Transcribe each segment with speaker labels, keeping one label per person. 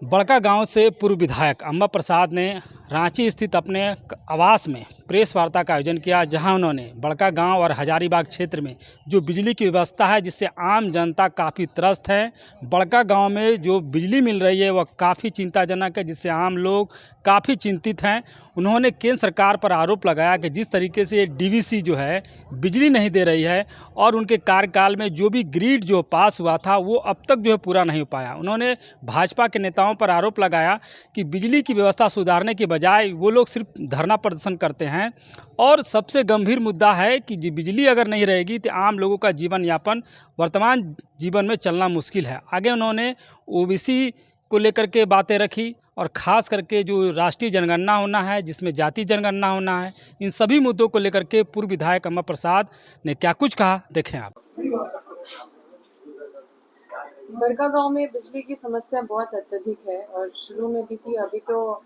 Speaker 1: बड़का गांव से पूर्व विधायक अम्बा प्रसाद ने रांची स्थित अपने आवास में प्रेस वार्ता का आयोजन किया, जहां उन्होंने बड़का गांव और हजारीबाग क्षेत्र में जो बिजली की व्यवस्था है जिससे आम जनता काफ़ी त्रस्त है। बड़का गांव में जो बिजली मिल रही है वह काफ़ी चिंताजनक है, जिससे आम लोग काफ़ी चिंतित हैं। उन्होंने केंद्र सरकार पर आरोप लगाया कि जिस तरीके से डीवीसी जो है बिजली नहीं दे रही है और उनके कार्यकाल में जो भी ग्रिड जो पास हुआ था वो अब तक जो है पूरा नहीं हो पाया। उन्होंने भाजपा के नेताओं पर आरोप लगाया कि बिजली की व्यवस्था सुधारने के बजाय वो लोग सिर्फ धरना प्रदर्शन करते हैं। और सबसे गंभीर मुद्दा है कि बिजली अगर नहीं रहेगी तो आम लोगों का जीवन यापन वर्तमान जीवन में चलना मुश्किल है। आगे उन्होंने ओबीसी को लेकर के बातें रखी और ख़ास करके जो राष्ट्रीय जनगणना होना है, जिसमें जाति जनगणना होना है, इन सभी मुद्दों को लेकर के पूर्व विधायक अम्बा प्रसाद ने क्या कुछ कहा, देखें आप।
Speaker 2: बड़का गांव में बिजली की समस्या बहुत अत्यधिक है और शुरू में भी थी, अभी तो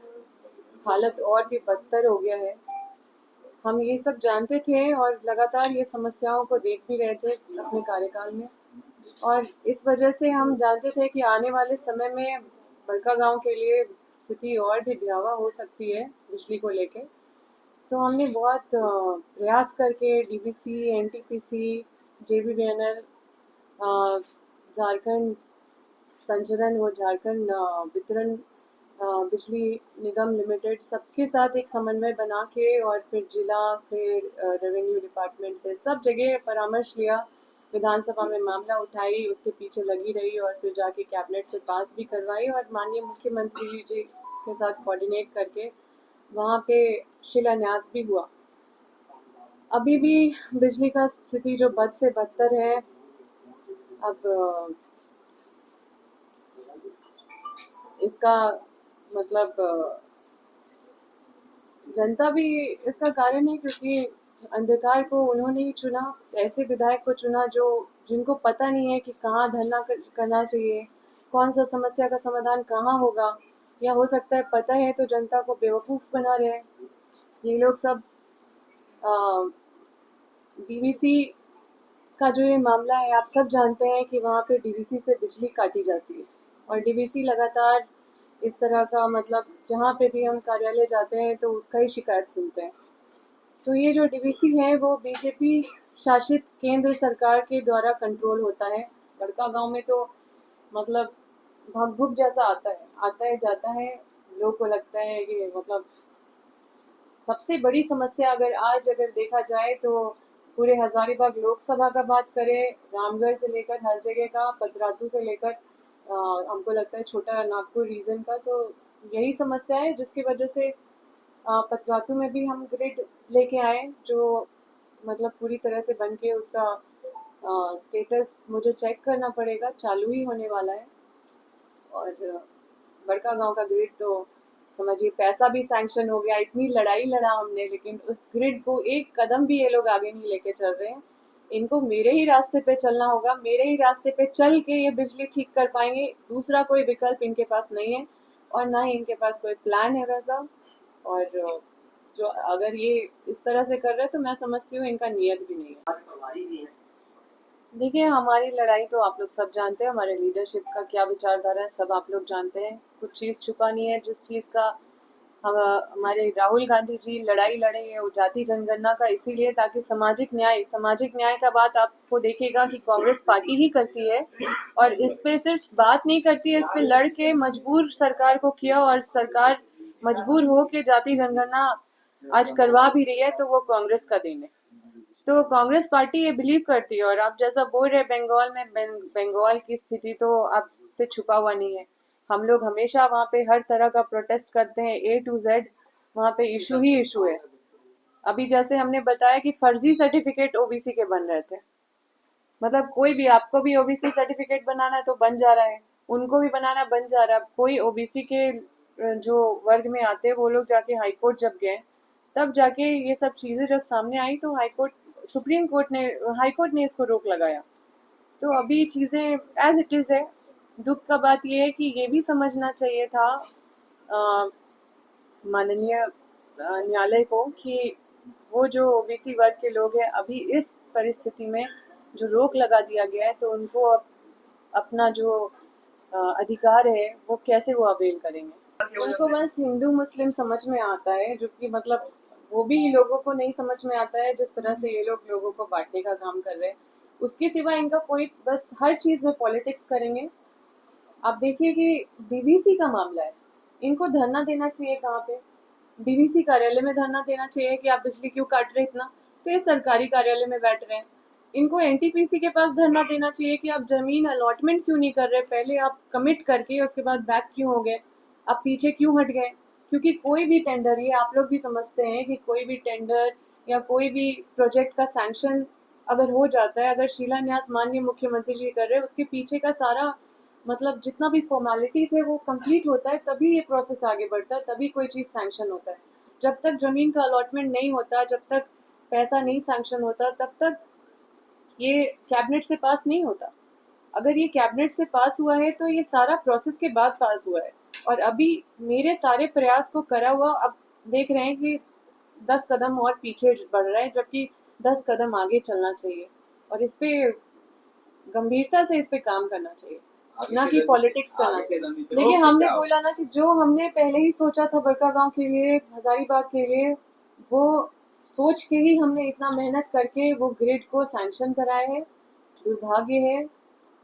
Speaker 2: हालत और भी बदतर हो गया है। हम ये सब जानते थे और लगातार ये समस्याओं को देख भी रहे थे अपने कार्यकाल में, और इस वजह से हम जानते थे कि आने वाले समय में बड़का गांव के लिए स्थिति और भी भयावह हो सकती है बिजली को लेके। तो हमने बहुत प्रयास करके डीवीसी, एनटीपीसी, जेबीवीएनएल, झारखंड संचरण व झारखंड वितरण बिजली निगम लिमिटेड सबके साथ एक समन्वय बना के और फिर जिला से, रेवेन्यू डिपार्टमेंट से, सब जगह परामर्श लिया, विधानसभा में मामला उठाई, उसके पीछे लगी रही और फिर जाके कैबिनेट से पास भी करवाई और माननीय मुख्यमंत्री जी के साथ कोऑर्डिनेट करके वहाँ पे शिलान्यास भी हुआ। अभी भी बिजली का स्थिति जो बद से बदतर है। अब इसका मतलब जनता भी इसका कारण है, क्योंकि अंधकार को उन्होंने ही चुना, ऐसे विधायक को चुना जो जिनको पता नहीं है कि कहाँ धरना करना चाहिए, कौन सा समस्या का समाधान कहाँ होगा, या हो सकता है पता है तो जनता को बेवकूफ़ बना रहे हैं ये लोग सब। डीवीसी का जो ये मामला है, आप सब जानते हैं कि वहाँ पे डीवीसी से बिजली काटी जाती है और डीवीसी लगातार इस तरह का, मतलब जहाँ पे भी हम कार्यालय जाते हैं तो उसका ही शिकायत सुनते हैं। तो ये जो डीवीसी है वो बीजेपी शासित केंद्र सरकार के द्वारा कंट्रोल होता है। बड़का गांव में तो मतलब भग भुग जैसा आता है जाता है। लोग को लगता है कि मतलब सबसे बड़ी समस्या अगर देखा जाए तो पूरे हजारीबाग लोकसभा का बात करें, रामगढ़ से लेकर हर जगह का, पतरातू से लेकर हमको लगता है छोटा नागपुर रीजन का, तो यही समस्या है जिसकी वजह से पतरातू में भी हम ग्रिड लेके आए, जो मतलब पूरी तरह से बन के उसका स्टेटस मुझे चेक करना पड़ेगा, चालू ही होने वाला है। और बड़का गांव का ग्रिड तो समझिए पैसा भी सैंक्शन हो गया, इतनी लड़ाई लड़ा हमने, लेकिन उस ग्रिड को एक कदम भी ये लोग आगे नहीं लेके चल रहे हैं। इनको मेरे ही रास्ते पे चलना होगा, मेरे ही रास्ते पे चल के ये बिजली ठीक कर पाएंगे, दूसरा कोई विकल्प इनके पास नहीं है और ना ही इनके पास कोई प्लान है वैसा। और जो अगर ये इस तरह से कर रहे हैं तो मैं समझती हूँ इनका नियत भी नहीं है। देखिए, हमारी लड़ाई तो आप लोग सब जानते हैं, हमारे लीडरशिप का क्या विचारधारा है सब आप लोग जानते हैं। कुछ चीज़ छुपा नहीं है, जिस चीज़ का हम हमारे राहुल गांधी जी लड़ाई लड़े हैं वो जाति जनगणना का, इसीलिए ताकि सामाजिक न्याय का बात आपको देखेगा कि कांग्रेस पार्टी ही करती है और इस पे सिर्फ बात नहीं करती है, इस पे लड़ के मजबूर सरकार को किया और सरकार मजबूर हो के जाति जनगणना आज करवा भी रही है, तो वो कांग्रेस का देन है। तो कांग्रेस पार्टी ये बिलीव करती है, और आप जैसा बोल रहे बंगाल में, बंगाल की स्थिति तो अब से छुपा हुआ नहीं है। हम लोग हमेशा वहाँ पे हर तरह का प्रोटेस्ट करते हैं, A to Z वहाँ पे इशू ही इशू है। अभी जैसे हमने बताया कि फर्जी सर्टिफिकेट ओबीसी के बन रहे थे, मतलब कोई भी, आपको भी ओबीसी सर्टिफिकेट बनाना है तो बन जा रहा है, उनको भी बनाना बन जा रहा है। कोई ओबीसी के जो वर्ग में आते हैं वो लोग जाके हाई कोर्ट जब गए, तब जाके ये सब चीजें जब सामने आई तो हाई कोर्ट ने इसको रोक लगाया। तो अभी चीजें एज इट इज है। दुख का बात यह है कि ये भी समझना चाहिए था माननीय न्यायालय को कि वो जो ओबीसी वर्ग के लोग हैं अभी इस परिस्थिति में जो रोक लगा दिया गया है, तो उनको अब अपना जो अधिकार है वो कैसे वो अवेल करेंगे। उनको बस हिंदू मुस्लिम समझ में आता है, जो कि मतलब वो भी लोगों को नहीं समझ में आता है जिस तरह से ये लोग लोगों को बांटने का काम कर रहे हैं। उसके सिवा इनका कोई, बस हर चीज में पॉलिटिक्स करेंगे। आप देखिए कि डीवीसी का मामला है, इनको धरना देना चाहिए कहाँ पे? डीवीसी कार्यालय में धरना देना चाहिए कि आप बिजली क्यों काट रहे इतना। तो ये सरकारी कार्यालय में बैठ रहे हैं। इनको एनटीपीसी के पास धरना देना चाहिए कि आप जमीन अलॉटमेंट क्यों नहीं कर रहे, पहले आप कमिट करके उसके बाद बैक क्यों हो गए, आप पीछे क्यों हट गए। क्योंकि कोई भी टेंडर, ये आप लोग भी समझते हैं कि कोई भी टेंडर या कोई भी प्रोजेक्ट का सैंक्शन अगर हो जाता है, अगर शिलान्यास माननीय मुख्यमंत्री जी कर रहे हैं, उसके पीछे का सारा मतलब जितना भी फॉर्मेलिटीज है वो कंप्लीट होता है, तभी ये प्रोसेस आगे बढ़ता है, तभी कोई चीज़ सैंक्शन होता है। जब तक जमीन का अलॉटमेंट नहीं होता, जब तक पैसा नहीं सैंक्शन होता, तब तक ये कैबिनेट से पास नहीं होता। अगर ये कैबिनेट से पास हुआ है तो ये सारा प्रोसेस के बाद पास हुआ है। और अभी मेरे सारे प्रयास को करा हुआ अब देख रहे हैं कि 10 कदम और पीछे बढ़ रहा है, जबकि 10 कदम आगे चलना चाहिए। और इस पे गंभीरता से इस पे काम करना चाहिए, ना कि पॉलिटिक्स करना चाहिए। देखिए, हमने बोला ना कि जो हमने पहले ही सोचा था बड़कागांव के लिए, हजारीबाग के लिए, वो सोच के ही हमने इतना मेहनत करके वो ग्रिड को सैंक्शन कराया है। दुर्भाग्य है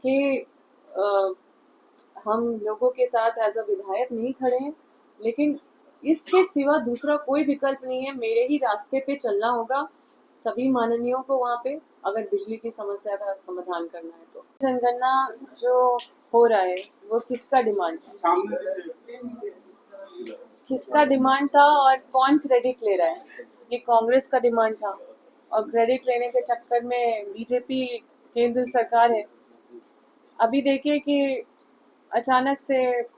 Speaker 2: कि अ, हम लोगों के साथ एज अ विधायक नहीं खड़े हैं, लेकिन इसके सिवा दूसरा कोई विकल्प नहीं है। मेरे ही रास्ते पे चलना होगा सभी माननीयों को वहाँ पे, अगर बिजली की समस्या का समाधान करना है तो। जनगणना जो हो रहा है वो किसका डिमांड है, किसका डिमांड था और कौन क्रेडिट ले रहा है? ये कांग्रेस का डिमांड था, और क्रेडिट लेने के चक्कर में बीजेपी केंद्र सरकार है। अभी देखिए कि अचानक से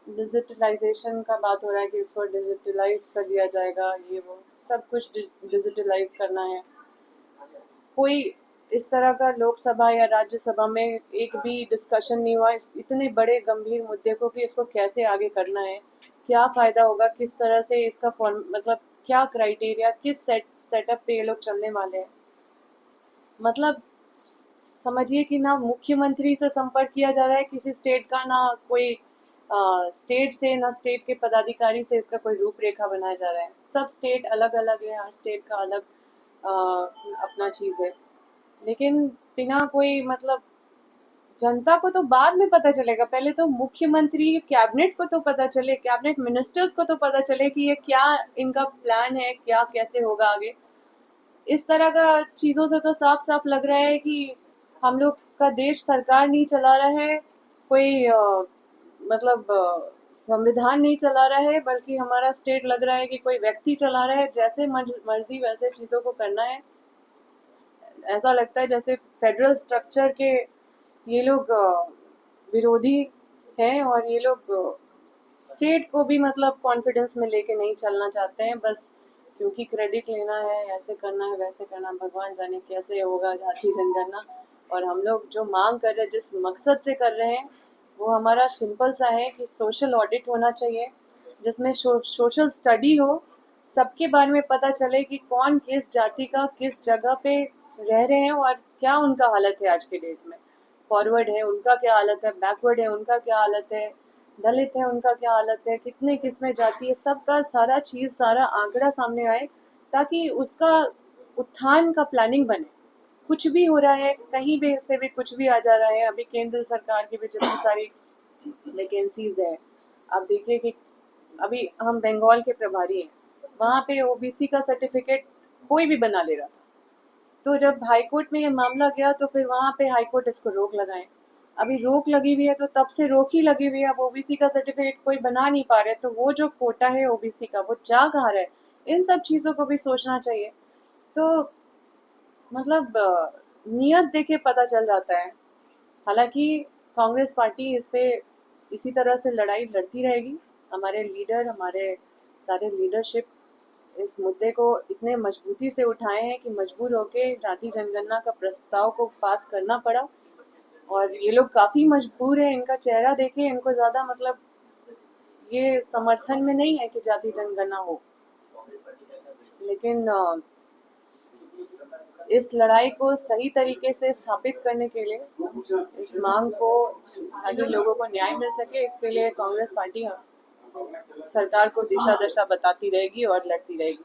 Speaker 2: डिजिटलाइजेशन का बात हो रहा है कि इसको डिजिटलाइज कर दिया जाएगा, ये वो सब कुछ डिजिटलाइज करना है। कोई इस तरह का लोकसभा या राज्यसभा में एक भी डिस्कशन नहीं हुआ इस इतने बड़े गंभीर मुद्दे को कि इसको कैसे आगे करना है, क्या फायदा होगा, किस तरह से इसका फॉर्म मतलब क्या क्राइटेरिया, किस सेटअप पे ये लोग चलने वाले हैं। मतलब समझिए कि ना मुख्यमंत्री से संपर्क किया जा रहा है किसी स्टेट का, ना कोई स्टेट से, ना स्टेट के पदाधिकारी से इसका कोई रूपरेखा बनाया जा रहा है। सब स्टेट अलग अलग है, हर स्टेट का अलग अपना चीज़ है। लेकिन बिना कोई मतलब जनता को तो बाद में पता चलेगा, पहले तो मुख्यमंत्री कैबिनेट को तो पता चले, कैबिनेट मिनिस्टर्स को तो पता चले कि ये क्या इनका प्लान है, क्या कैसे होगा आगे। इस तरह का चीज़ों से तो साफ साफ लग रहा है कि हम लोग का देश सरकार नहीं चला रहा है, कोई मतलब संविधान नहीं चला रहा है, बल्कि हमारा स्टेट लग रहा है कि कोई व्यक्ति चला रहा है, जैसे मर्जी वैसे चीज़ों को करना है। ऐसा लगता है जैसे फेडरल स्ट्रक्चर के ये लोग विरोधी हैं, और ये लोग स्टेट को भी मतलब कॉन्फिडेंस में लेके नहीं चलना चाहते हैं, बस क्योंकि क्रेडिट लेना है, ऐसे करना है, वैसे करना, भगवान जाने कैसे होगा जाति जनगणना। और हम लोग जो मांग कर रहे हैं, जिस मकसद से कर रहे हैं, वो हमारा सिंपल सा है कि सोशल ऑडिट होना चाहिए, जिसमें सोशल स्टडी हो, सबके बारे में पता चले कि कौन किस जाति का किस जगह पे रह रहे हैं और क्या उनका हालत है आज के डेट में। फॉरवर्ड है उनका क्या हालत है, बैकवर्ड है उनका क्या हालत है, दलित है उनका क्या हालत है, कितने किसमें जाती है, सबका सारा चीज़, सारा आंकड़ा सामने आए, ताकि उसका उत्थान का प्लानिंग बने। कुछ भी हो रहा है, कहीं भी से भी कुछ भी आ जा रहा है। अभी केंद्र सरकार की भी जितनी सारी वैकेंसीज है, आप देखिए कि अभी हम बंगाल के प्रभारी हैं, वहाँ पे ओबीसी का सर्टिफिकेट कोई भी बना ले रहा था। तो जब हाईकोर्ट में ये मामला गया तो फिर वहाँ पे हाईकोर्ट इसको रोक लगाए। अभी रोक लगी हुई है तो तब से रोक ही लगी हुई है, अब ओबीसी का सर्टिफिकेट कोई बना नहीं पा रहे, तो वो जो कोटा है ओबीसी का वो जा कहाँ रहा है, इन सब चीज़ों को भी सोचना चाहिए। तो मतलब नियत देखे पता चल जाता है। हालांकि कांग्रेस पार्टी इस पे इसी तरह से लड़ाई लड़ती रहेगी। हमारे लीडर, हमारे सारे लीडरशिप इस मुद्दे को इतने मजबूती से उठाए हैं कि मजबूर होके जाति जनगणना का प्रस्ताव को पास करना पड़ा। और ये लोग काफी मजबूर है, इनका चेहरा देखिए, इनको ज्यादा मतलब ये समर्थन में नहीं है कि जाति जनगणना हो। लेकिन इस लड़ाई को सही तरीके से स्थापित करने के लिए, इस मांग को ताकि लोगों को न्याय मिल सके, इसके लिए कांग्रेस पार्टी सरकार को दिशा दशा बताती रहेगी और लड़ती रहेगी।